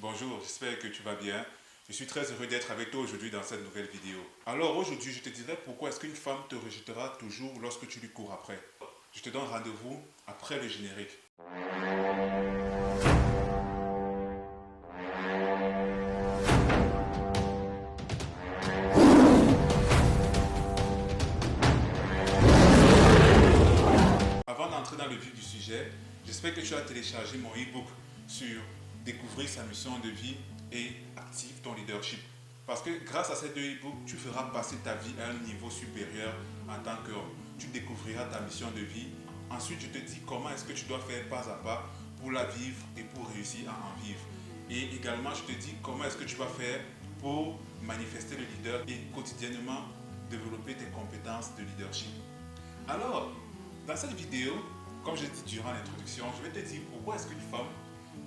Bonjour, j'espère que tu vas bien. Je suis très heureux d'être avec toi aujourd'hui dans cette nouvelle vidéo. Alors aujourd'hui, je te dirai pourquoi est-ce qu'une femme te rejettera toujours lorsque tu lui cours après. Je te donne rendez-vous après le générique. Avant d'entrer dans le vif du sujet, j'espère que tu as téléchargé mon e-book sur découvrir sa mission de vie et active ton leadership. Parce que grâce à ces deux e-books, tu feras passer ta vie à un niveau supérieur en tant qu'homme. Tu découvriras ta mission de vie. Ensuite, je te dis comment est-ce que tu dois faire pas à pas pour la vivre et pour réussir à en vivre. Et également, je te dis comment est-ce que tu vas faire pour manifester le leader et quotidiennement développer tes compétences de leadership. Alors, dans cette vidéo, comme j'ai dit durant l'introduction, je vais te dire pourquoi est-ce qu'une femme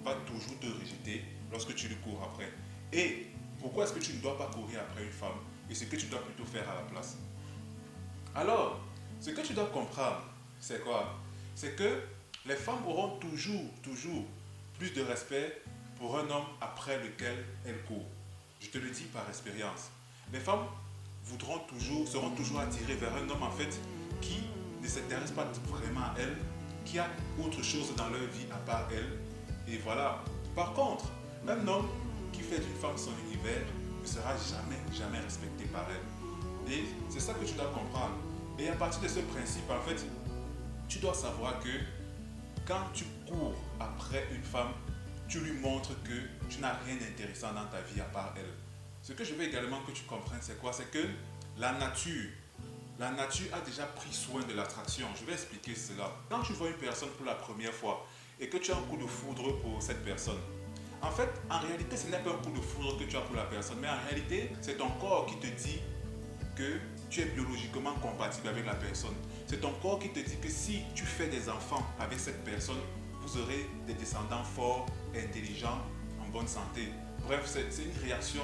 va toujours te rejeter lorsque tu lui cours après. Et pourquoi est-ce que tu ne dois pas courir après une femme et ce que tu dois plutôt faire à la place. Alors, ce que tu dois comprendre, c'est quoi? C'est que les femmes auront toujours plus de respect pour un homme après lequel elles courent. Je te le dis par expérience. Les femmes seront toujours attirées vers un homme en fait qui ne s'intéresse pas vraiment à elles, qui a autre chose dans leur vie à part elles. Et voilà. Par contre, un homme qui fait d'une femme son univers ne sera jamais respecté par elle. Et c'est ça que tu dois comprendre. Et à partir de ce principe, en fait, tu dois savoir que quand tu cours après une femme, tu lui montres que tu n'as rien d'intéressant dans ta vie à part elle. Ce que je veux également que tu comprennes, c'est quoi? C'est que la nature a déjà pris soin de l'attraction. Je vais expliquer cela. Quand tu vois une personne pour la première fois et que tu as un coup de foudre pour cette personne, en fait, en réalité, ce n'est pas un coup de foudre que tu as pour la personne, mais en réalité, c'est ton corps qui te dit que tu es biologiquement compatible avec la personne. C'est ton corps qui te dit que si tu fais des enfants avec cette personne, vous aurez des descendants forts, intelligents, en bonne santé. Bref, c'est une réaction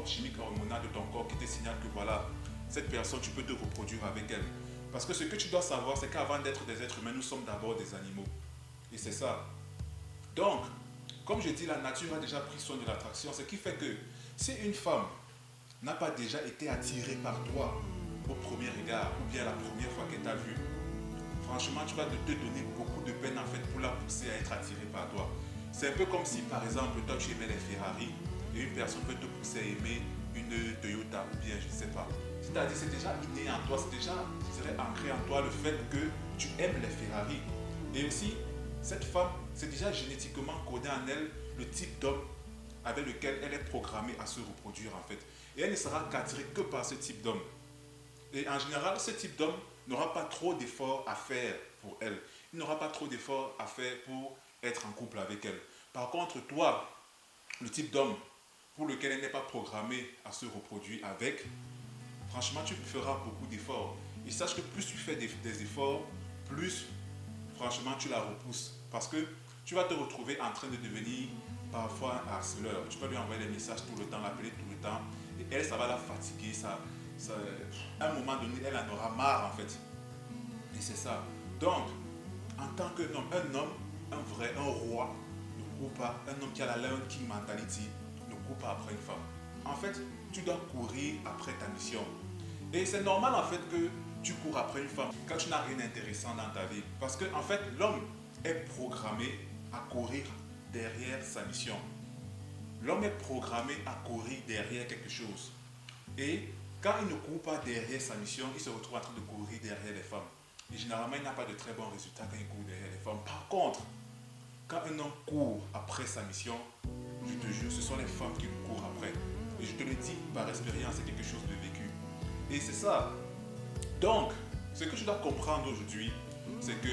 chimique hormonale de ton corps qui te signale que voilà, cette personne, tu peux te reproduire avec elle. Parce que ce que tu dois savoir, c'est qu'avant d'être des êtres humains, nous sommes d'abord des animaux. Et c'est ça. Donc, comme je dis, la nature a déjà pris soin de l'attraction, ce qui fait que si une femme n'a pas déjà été attirée par toi au premier regard ou bien la première fois qu'elle t'a vu, franchement, tu vas te donner beaucoup de peine en fait pour la pousser à être attirée par toi. C'est un peu comme si par exemple toi tu aimais les Ferrari et une personne peut te pousser à aimer une Toyota ou bien je ne sais pas. C'est-à-dire c'est déjà inné en toi, c'est déjà ancré en toi le fait que tu aimes les Ferrari. Et aussi, cette femme, c'est déjà génétiquement codé en elle le type d'homme avec lequel elle est programmée à se reproduire en fait. Et elle ne sera qu'attirée que par ce type d'homme. Et en général, ce type d'homme n'aura pas trop d'efforts à faire pour elle. Il n'aura pas trop d'efforts à faire pour être en couple avec elle. Par contre, toi, le type d'homme pour lequel elle n'est pas programmée à se reproduire avec, franchement, tu feras beaucoup d'efforts. Et sache que plus tu fais des efforts, plus, franchement, tu la repousses. Parce que tu vas te retrouver en train de devenir parfois un harceleur. Tu vas lui envoyer des messages tout le temps, l'appeler tout le temps. Et elle, ça va la fatiguer. À un moment donné, elle en aura marre en fait. Et c'est ça. Donc, en tant qu'un homme, un roi, ne court pas. Un homme qui a la Lion King mentality, ne court pas après une femme. En fait, tu dois courir après ta mission. Et c'est normal en fait que tu cours après une femme quand tu n'as rien d'intéressant dans ta vie. Parce que en fait, l'homme est programmé à courir derrière sa mission. L'homme est programmé à courir derrière quelque chose. Et quand il ne court pas derrière sa mission, il se retrouve en train de courir derrière les femmes. Et généralement, il n'a pas de très bons résultats quand il court derrière les femmes. Par contre, quand un homme court après sa mission, je te jure, ce sont les femmes qui courent après. Et je te le dis par expérience, c'est quelque chose de vécu. Et c'est ça. Donc, ce que tu dois comprendre aujourd'hui, c'est que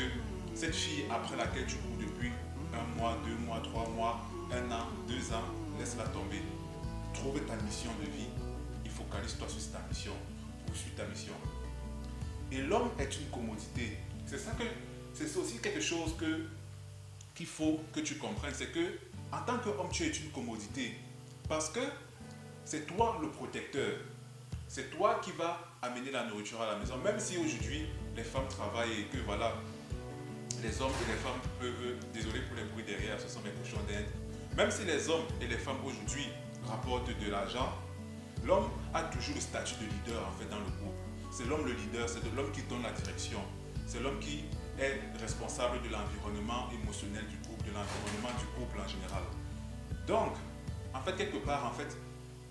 cette fille après laquelle tu cours depuis 1 mois, 2 mois, 3 mois, 1 an, 2 ans, laisse-la tomber. Trouve ta mission de vie. Focalise-toi sur ta mission. Poursuis ta mission. Et l'homme est une commodité. C'est aussi quelque chose qu'il faut que tu comprennes. C'est que en tant qu'homme, tu es une commodité. Parce que c'est toi le protecteur. C'est toi qui vas amener la nourriture à la maison. Même si aujourd'hui, les femmes travaillent et que voilà, les hommes et les femmes peuvent, désolé pour les bruits derrière, ce sont mes cochons d'Inde. Même si les hommes et les femmes aujourd'hui rapportent de l'argent, l'homme a toujours le statut de leader en fait dans le groupe. C'est l'homme le leader, c'est l'homme qui donne la direction. C'est l'homme qui est responsable de l'environnement émotionnel du groupe, de l'environnement du couple en général. Donc, en fait, quelque part, en fait,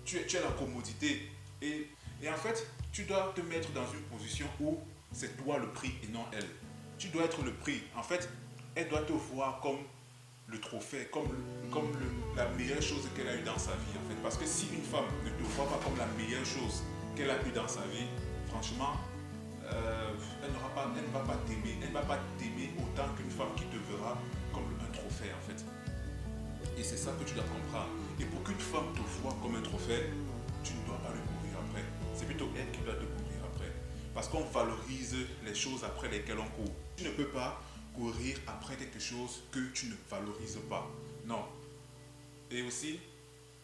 tu as la commodité et en fait, tu dois te mettre dans une position où c'est toi le prix et non elle. Tu dois être le prix. En fait, elle doit te voir comme le trophée, la meilleure chose qu'elle a eue dans sa vie en fait. Parce que si une femme ne te voit pas comme la meilleure chose qu'elle a eue dans sa vie, franchement, elle ne va pas t'aimer. Elle ne va pas t'aimer autant qu'une femme qui te verra comme un trophée en fait. Et c'est ça que tu dois comprendre. Et pour qu'une femme te voit comme un trophée, tu ne dois pas le courir après. C'est plutôt elle qui doit te courir après. Parce qu'on valorise les choses après lesquelles on court. Tu ne peux pas courir après quelque chose que tu ne valorises pas. Non. Et aussi,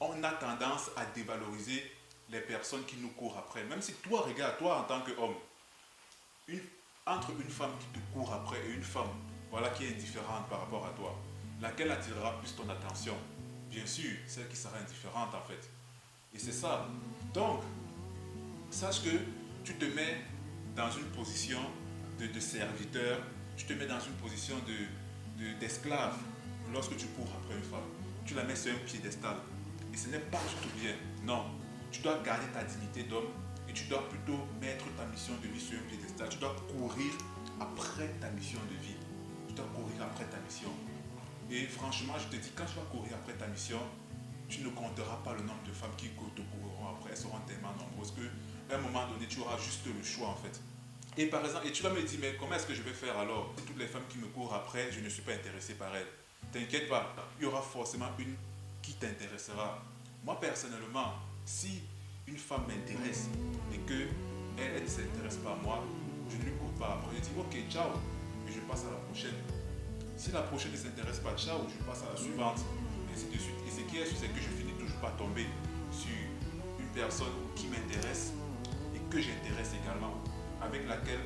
on a tendance à dévaloriser les personnes qui nous courent après. Même si toi, regarde, toi en tant qu'homme, entre une femme qui te court après et une femme voilà, qui est indifférente par rapport à toi, laquelle attirera plus ton attention? Bien sûr, celle qui sera indifférente en fait. Et c'est ça. Donc, sache que tu te mets dans une position de serviteur, tu te mets dans une position d'esclave lorsque tu cours après une femme. Tu la mets sur un piédestal. Et ce n'est pas du tout bien. Non. Tu dois garder ta dignité d'homme et tu dois plutôt mettre ta mission de vie sur un piédestal. Tu dois courir après ta mission de vie. Tu dois courir après ta mission. Et franchement, je te dis, quand tu vas courir après ta mission, tu ne compteras pas le nombre de femmes qui te courront après. Elles seront tellement nombreuses qu'à un moment donné, tu auras juste le choix en fait. Et par exemple, et tu vas me dire, mais comment est-ce que je vais faire alors? Si toutes les femmes qui me courent après, je ne suis pas intéressé par elles. T'inquiète pas, il y aura forcément une qui t'intéressera. Moi personnellement, si une femme m'intéresse et qu'elle ne s'intéresse pas à moi, je ne lui cours pas après. Je dis, ok, ciao, et je passe à la prochaine. Si la prochaine ne s'intéresse pas, ciao, je passe à la suivante. Et ainsi de suite. Et ce qui est sûr, c'est que je finis toujours par tomber sur une personne qui m'intéresse et que j'intéresse également, avec laquelle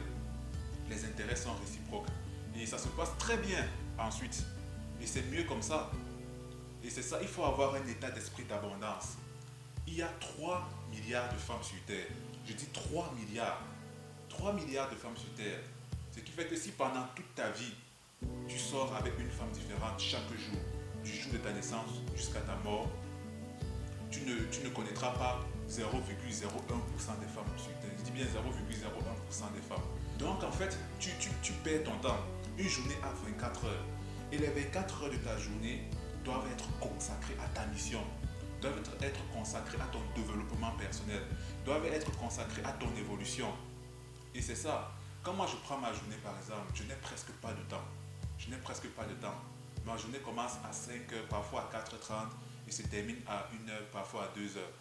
les intérêts sont réciproques. Et ça se passe très bien ensuite. Et c'est mieux comme ça. Et c'est ça, il faut avoir un état d'esprit d'abondance. Il y a 3 milliards de femmes sur Terre. Je dis 3 milliards. 3 milliards de femmes sur Terre. Ce qui fait que si pendant toute ta vie, tu sors avec une femme différente chaque jour, du jour de ta naissance jusqu'à ta mort, tu ne connaîtras pas 0,01% des femmes sur Terre. Je dis bien 0,01% des femmes. Donc en fait, tu perds ton temps. Une journée à 24 heures. Et les 24 heures de ta journée doivent être consacrées à ta mission, doivent être consacrées à ton développement personnel, doivent être consacrées à ton évolution. Et c'est ça. Quand moi je prends ma journée par exemple, je n'ai presque pas de temps. Je n'ai presque pas de temps. Ma journée commence à 5 heures, parfois à 4h30 et se termine à 1 heure, parfois à 2 heures.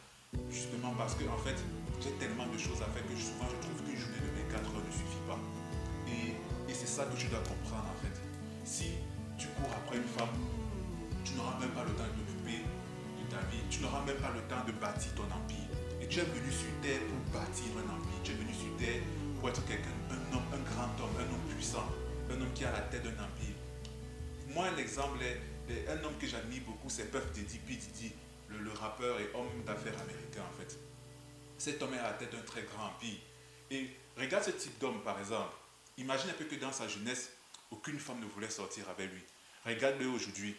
Justement parce que en fait, j'ai tellement de choses à faire que souvent je trouve qu'une journée de 24 heures ne suffit pas. Et c'est ça que tu dois comprendre en fait. Si tu cours après une femme, tu n'auras même pas le temps de t'occuper de ta vie. Tu n'auras même pas le temps de bâtir ton empire. Et tu es venu sur terre pour bâtir un empire. Tu es venu sur terre pour être quelqu'un, un homme, un grand homme, un homme puissant, un homme qui a la tête d'un empire. Moi, l'exemple est un homme que j'admire beaucoup, c'est Puff Daddy, P. Diddy, le rappeur et homme d'affaires américain en fait. Cet homme est à la tête d'un très grand empire. Et regarde ce type d'homme par exemple. Imagine un peu que dans sa jeunesse, aucune femme ne voulait sortir avec lui. Regarde-le aujourd'hui.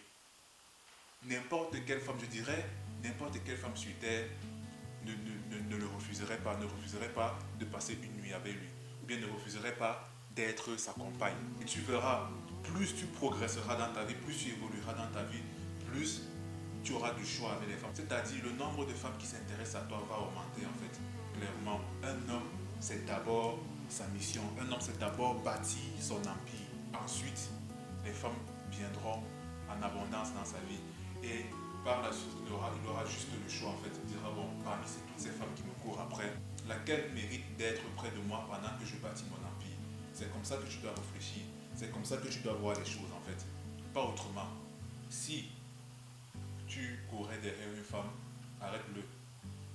N'importe quelle femme, je dirais, n'importe quelle femme sur terre ne le refuserait pas, ne refuserait pas de passer une nuit avec lui. Ou bien ne refuserait pas d'être sa compagne. Et tu verras, plus tu progresseras dans ta vie, plus tu évolueras dans ta vie, plus tu auras du choix avec les femmes. C'est-à-dire, le nombre de femmes qui s'intéressent à toi va augmenter en fait. Clairement, un homme, c'est d'abord sa mission. Un homme, c'est d'abord bâtir son empire. Ensuite, les femmes viendront en abondance dans sa vie. Et par la suite, il aura juste le choix en fait. Il dira, bon, parmi toutes ces femmes qui me courent après, laquelle mérite d'être près de moi pendant que je bâtis mon empire? C'est comme ça que tu dois réfléchir. C'est comme ça que tu dois voir les choses en fait. Pas autrement. Si tu courais derrière une femme, arrête-le.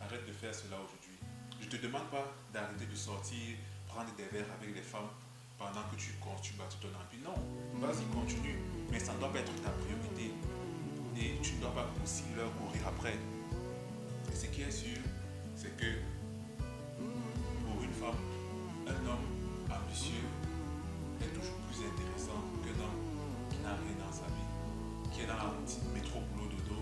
Arrête de faire cela aujourd'hui. Je ne te demande pas d'arrêter de sortir, prendre des verres avec les femmes pendant que tu bâtis ton empire. Non, vas-y, continue. Mais ça ne doit pas être ta priorité. et tu ne dois pas aussi leur courir après. Et ce qui est sûr, c'est que pour une femme, un homme ambitieux est toujours plus intéressant qu'un homme qui n'a rien dans sa vie, qui est dans la routine métro boulot dodo,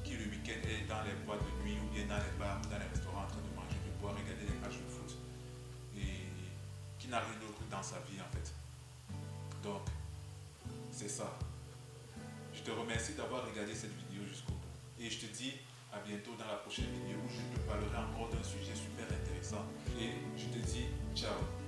qui le week-end est dans les boîtes de nuit ou bien dans les bars, dans les restaurants en train de manger, de boire, regarder les matchs de foot et qui n'a rien d'autre dans sa vie en fait. Donc, c'est ça. Je te remercie d'avoir regardé cette vidéo jusqu'au bout. Et je te dis à bientôt dans la prochaine vidéo où je te parlerai encore d'un sujet super intéressant. Et je te dis ciao.